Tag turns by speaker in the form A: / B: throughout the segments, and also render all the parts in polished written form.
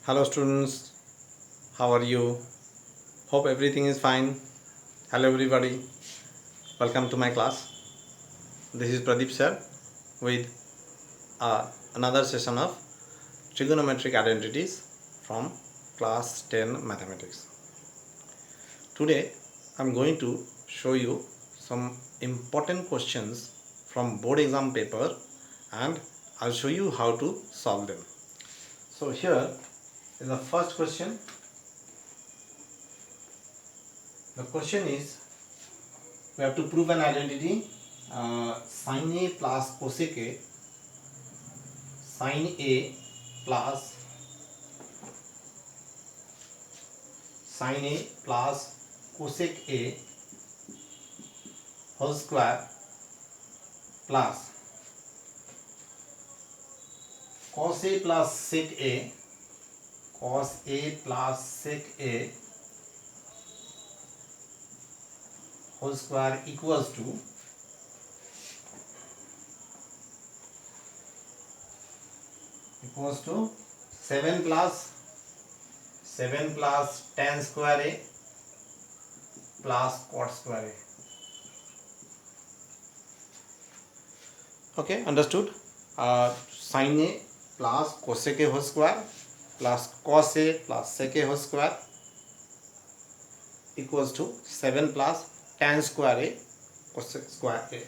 A: Hello students, how are you? Hope everything is fine. Hello everybody, welcome to my class. This is Pradeep sir with another session of trigonometric identities from class 10 mathematics. Today I am going to show you some important questions from board exam paper and I'll show you how to solve them. So here is the first question. The question is, we have to prove an identity sin A plus cosec A, sin A plus sin A plus cosec A whole square plus cos A plus sec A, cos A plus sec A whole square equals to 7 plus tan square A plus cot square A. Okay, understood? Sin A plus cosec A whole square plus cos A plus sec A whole square equals to 7 plus tan square A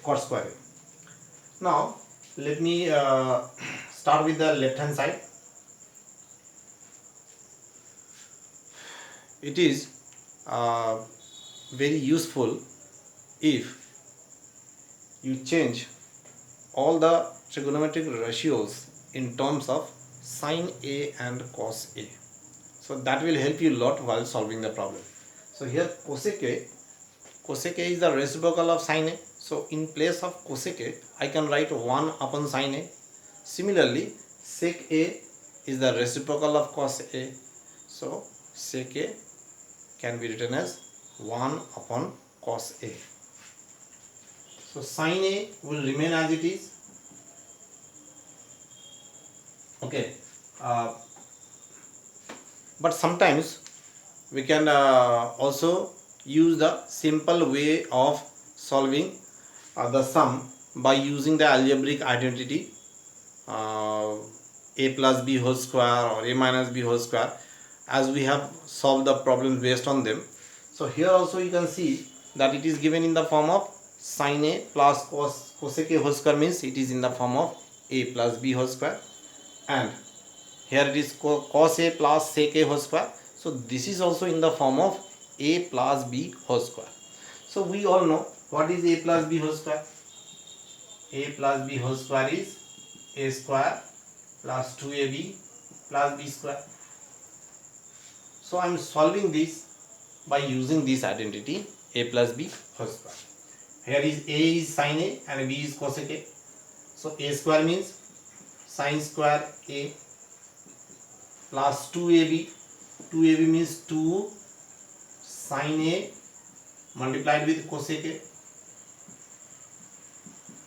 A: cot square A. Now let me start with the left hand side. It is very useful if you change all the trigonometric ratios in terms of sin A and cos A. So that will help you a lot while solving the problem. So here cosec A is the reciprocal of sin A. So in place of cosec A, I can write 1 upon sin A. Similarly, sec A is the reciprocal of cos A. So sec A can be written as 1 upon cos A. So sin A will remain as it is. Okay. But sometimes we can also use the simple way of solving the sum by using the algebraic identity a plus b whole square or a minus b whole square, as we have solved the problems based on them. So here also you can see that it is given in the form of sin A plus cosec A whole square, means it is in the form of a plus b whole square, and here it is cos A plus sec A whole square. So this is also in the form of a plus b whole square. So we all know what is a plus b whole square. A plus b whole square is a square plus 2ab plus b square. So I am solving this by using this identity a plus b whole square. Here is a is sin A and b is cosec A. So a square means sin square A plus 2ab. 2ab means 2 sin A multiplied with cosec A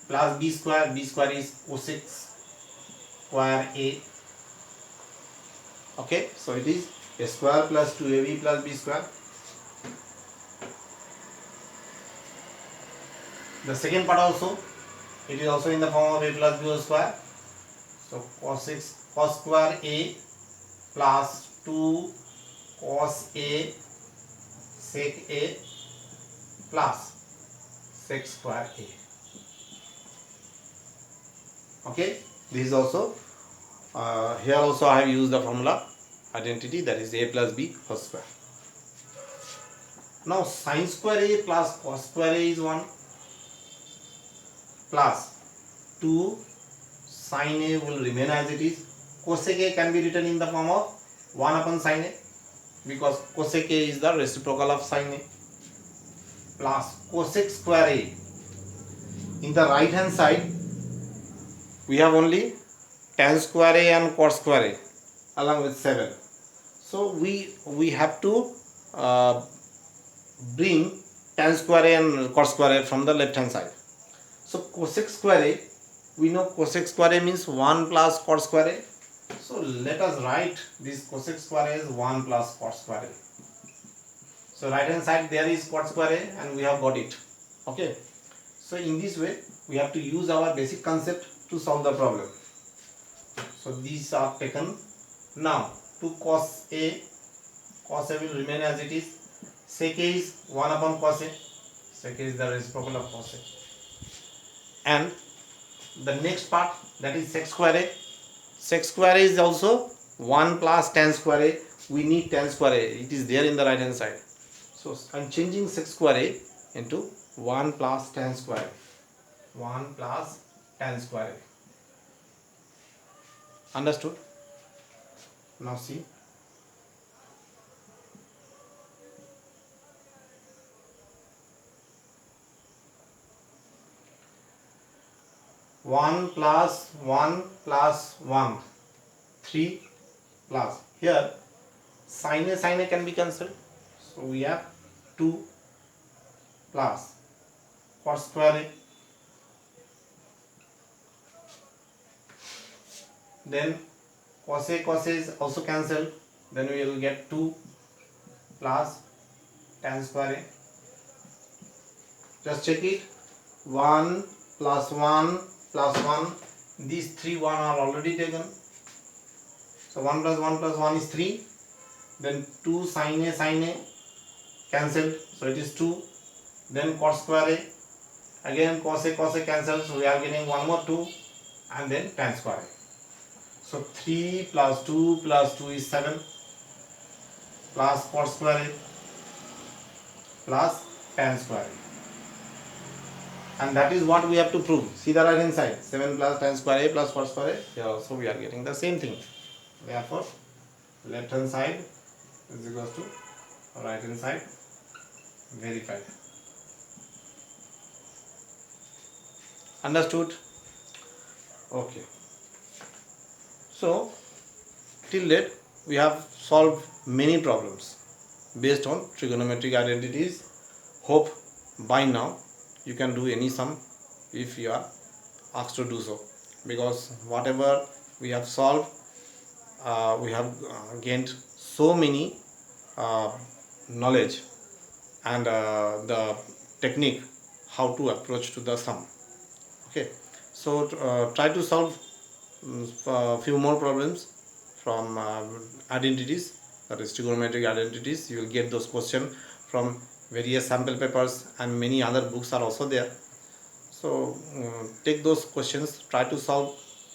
A: plus b square. B square is cosec square A. Okay, so it is a square plus 2ab plus b square. The second part also, it is also in the form of a plus b whole square. So cos square A plus 2 cos A sec A plus sec square A. Okay, this is also here also I have used the formula identity, that is a plus b whole square. Now sin square A plus cos square A is 1 plus 2 sin A will remain as it is. Cosec A can be written in the form of 1 upon sin A, because cosec A is the reciprocal of sin A, plus cosec square A. In the right hand side we have only tan square A and cot square A along with 7. So we have to bring tan square A and cot square A from the left hand side. So cosec square A, we know cosec square A means 1 plus cot square A. So let us write this cosec square as 1 plus cot square a. So right hand side there is cot square a and we have got it. Okay. So in this way we have to use our basic concept to solve the problem. So these are taken. Now to cos a will remain as it is. Sec a is 1 upon cos a. Sec a is the reciprocal of cos a. And the next part, that is sec square a. Sec square a is also 1 plus tan square a. We need tan square a. It is there in the right hand side. So I am changing sec square a into 1 plus tan square a. 1 plus tan square a. Understood? Now see. One plus 1, 3 plus. Here sin a can be cancelled. So we have 2 plus cot square a. Then cos a is also cancelled. Then we will get 2 plus tan square a. Just check it. 1 plus 1 plus 1. These 3 1 are already taken. So 1 plus 1 plus 1 is 3. Then 2 sin a cancelled. So it is 2. Then cot square a. Again cos a cancelled. So we are getting one more 2. And then tan square a. So 3 plus 2 is 7. Plus cot square a plus tan square a. And that is what we have to prove. See the right hand side. 7 plus tan square a plus cot square a. Here also we are getting the same thing. Therefore, left hand side is equals to right hand side verified. Understood? Okay. So, till date we have solved many problems based on trigonometric identities. Hope by now you can do any sum if you are asked to do so, because whatever we have solved, we have gained so many knowledge and the technique how to approach to the sum. Okay, so try to solve few more problems from identities, that is trigonometric identities. You will get those questions from various sample papers, and many other books are also there. So take those questions, try to solve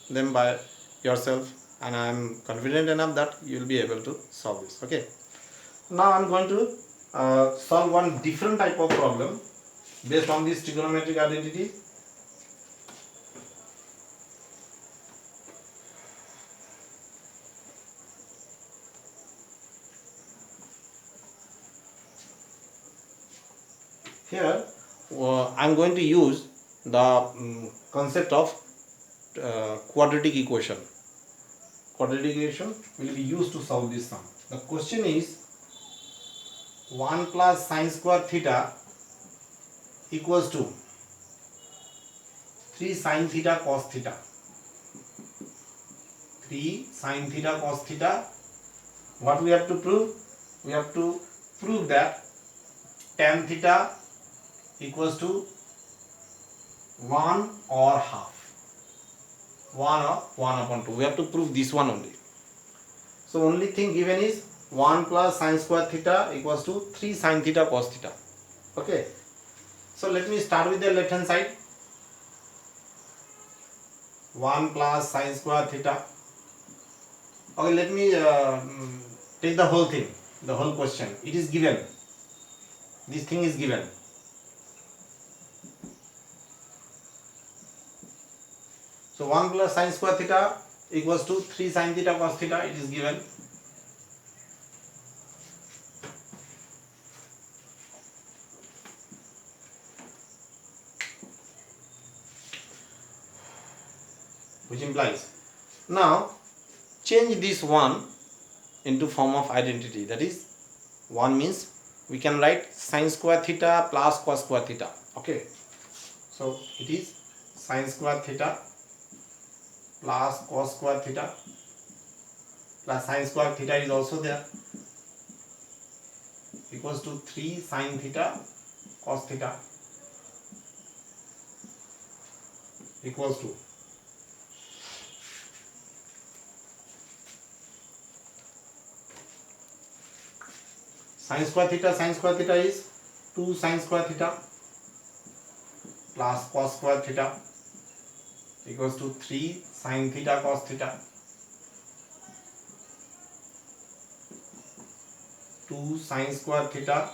A: them by yourself, and I am confident enough that you will be able to solve this. Okay, now I am going to solve one different type of problem based on this trigonometric identity. Here I am going to use the concept of quadratic equation. Quadratic equation will be used to solve this sum. The question is 1 plus sine square theta equals to 3 sine theta cos theta. 3 sine theta cos theta. What we have to prove? We have to prove that tan theta equals to 1 or half. 1 or 1 upon 2. We have to prove this one only. So only thing given is 1 plus sine square theta equals to 3 sine theta cos theta. Okay. So let me start with the left hand side. 1 plus sine square theta. Okay, let me take the whole thing, the whole question. It is given. This thing is given. So 1 plus sine square theta equals to 3 sine theta cos theta. It is given. Which implies, now change this 1 into form of identity. That is, 1 means we can write sine square theta plus cos square theta. Okay, so it is sine square theta plus cos square theta plus sine square theta is also there, equals to 3 sine theta cos theta equals to sine square theta is 2 sine square theta plus cos square theta equals to 3 sine theta cos theta, 2 sine square theta.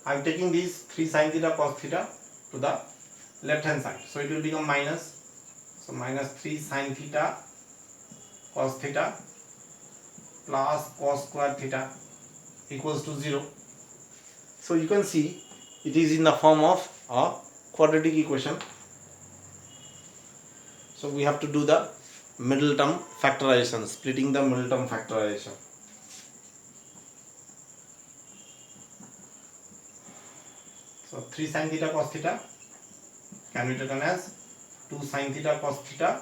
A: I am taking these 3 sine theta cos theta to the left hand side, so it will become minus, so minus 3 sine theta cos theta plus cos square theta equals to 0. So you can see it is in the form of a quadratic equation. So we have to do the middle term factorization, splitting the middle term factorization. So 3 sine theta cos theta can be taken as 2 sine theta cos theta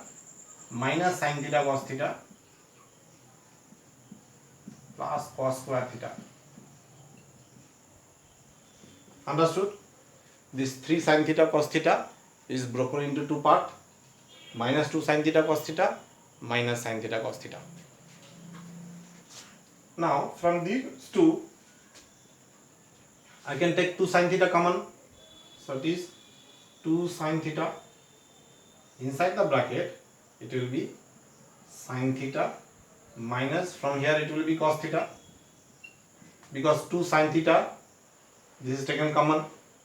A: minus sine theta cos theta plus cos square theta. Understood? This 3 sine theta cos theta is broken into two parts, minus 2 sine theta cos theta minus sine theta cos theta. Now from these two I can take 2 sine theta common, so it is 2 sine theta, inside the bracket it will be sine theta minus, from here it will be cos theta, because 2 sine theta, this is taken common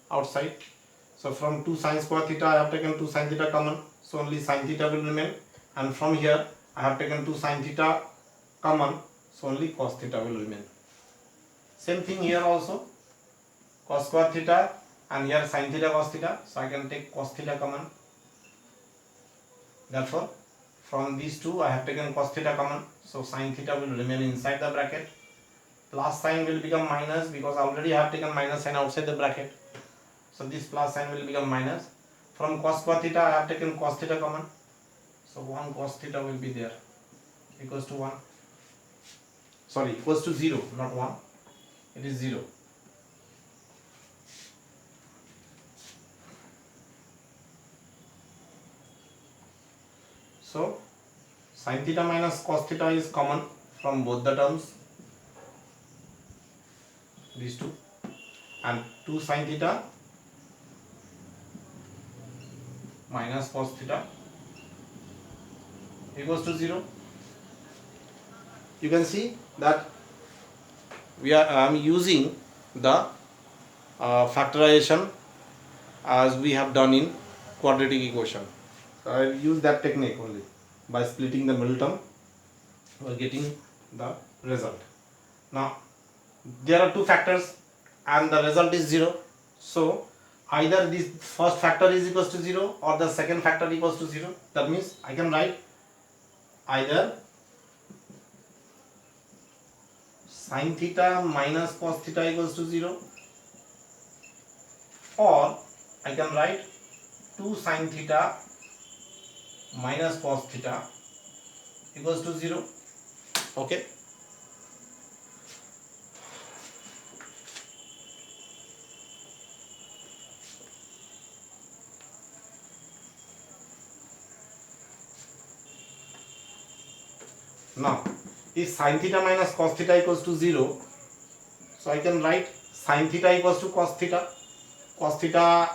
A: outside, so from 2 sine square theta I have taken 2 sine theta common, so only sine theta will remain, and from here I have taken 2 sine theta common, so only cos theta will remain. Same thing here also, cos square theta and here sine theta cos theta, so I can take cos theta common. Therefore from these two I have taken cos theta common, so sine theta will remain inside the bracket, plus sign will become minus because already I have taken minus sign outside the bracket, so this plus sign will become minus. From cos square theta I have taken cos theta common, so 1 cos theta will be there, equals to 1, sorry, equals to 0, not 1, it is 0. So sin theta minus cos theta is common from both the terms, these two, and 2 sin theta minus cos theta equals to 0. You can see that I am using the factorization as we have done in quadratic equation. So I will use that technique only. By splitting the middle term, we are getting the result. Now there are two factors and the result is 0. So either this first factor is equals to 0 or the second factor equals to 0. That means I can write either sin theta minus cos theta equals to 0, or I can write 2 sin theta minus cos theta equals to 0. Okay. Now if sin theta minus cos theta equals to 0, so I can write sin theta equals to cos theta. Cos theta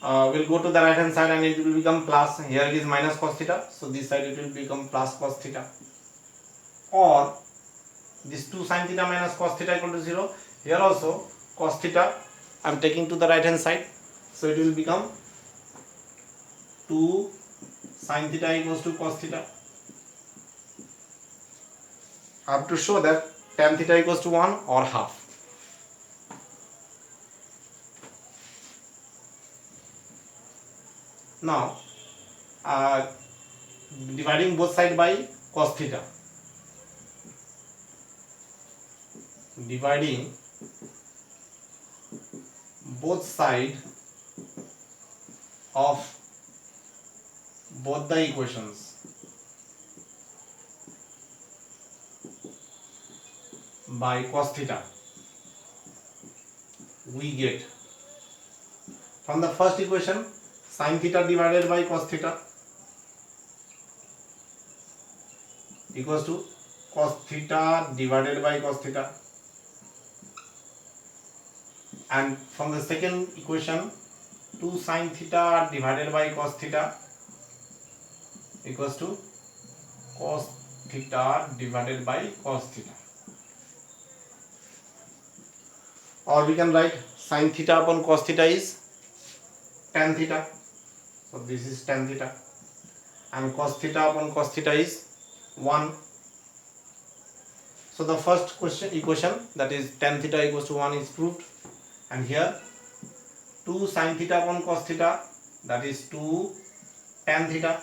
A: will go to the right hand side and it will become plus. Here it is minus cos theta, so this side it will become plus cos theta. Or this 2 sin theta minus cos theta equal to 0. Here also cos theta I am taking to the right hand side, so it will become 2 sin theta equals to cos theta. I have to show that tan theta equals to 1 or half. Now dividing both sides by cos theta, dividing both sides of both the equations by cos theta, we get from the first equation sin theta divided by cos theta equals to cos theta divided by cos theta, and from the second equation 2 sin theta divided by cos theta equals to cos theta divided by cos theta, or we can write sin theta upon cos theta is tan theta, so this is tan theta, and cos theta upon cos theta is 1. So the first equation, that is tan theta equals to 1, is proved, and here 2 sin theta upon cos theta, that is 2 tan theta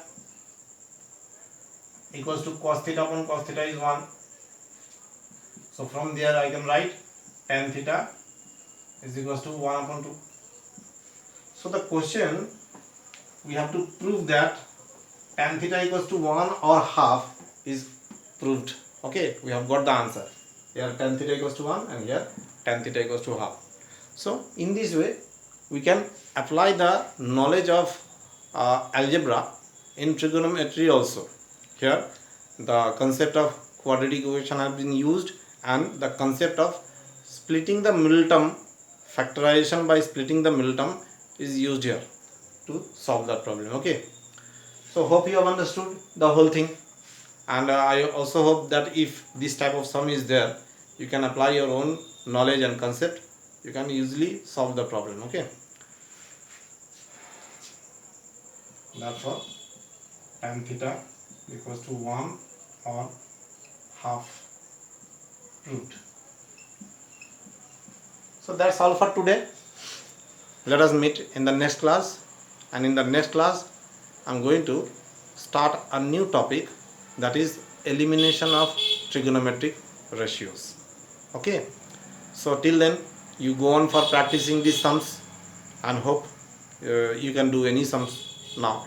A: equals to cos theta upon cos theta is 1. So from there I can write tan theta is equals to 1 upon 2. So the question, we have to prove that tan theta equals to 1 or half is proved. Okay, we have got the answer. Here tan theta equals to 1 and here tan theta equals to half. So in this way we can apply the knowledge of algebra in trigonometry also. Here the concept of quadratic equation has been used, and the concept of splitting the middle term, factorization by splitting the middle term, is used here to solve that problem. Okay, so hope you have understood the whole thing, and I also hope that if this type of sum is there, you can apply your own knowledge and concept, you can easily solve the problem. Okay, therefore tan theta equals to 1 or half proved. So that's all for today. Let us meet in the next class, and in the next class I'm going to start a new topic, that is elimination of trigonometric ratios. Okay, so till then you go on for practicing these sums, and hope you can do any sum now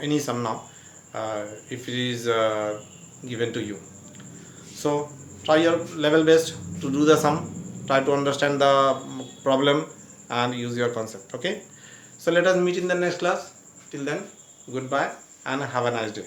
A: if it is given to you. So try your level best to do the sum, try to understand the problem and use your concept. Okay, so let us meet in the next class. Till then, goodbye and have a nice day.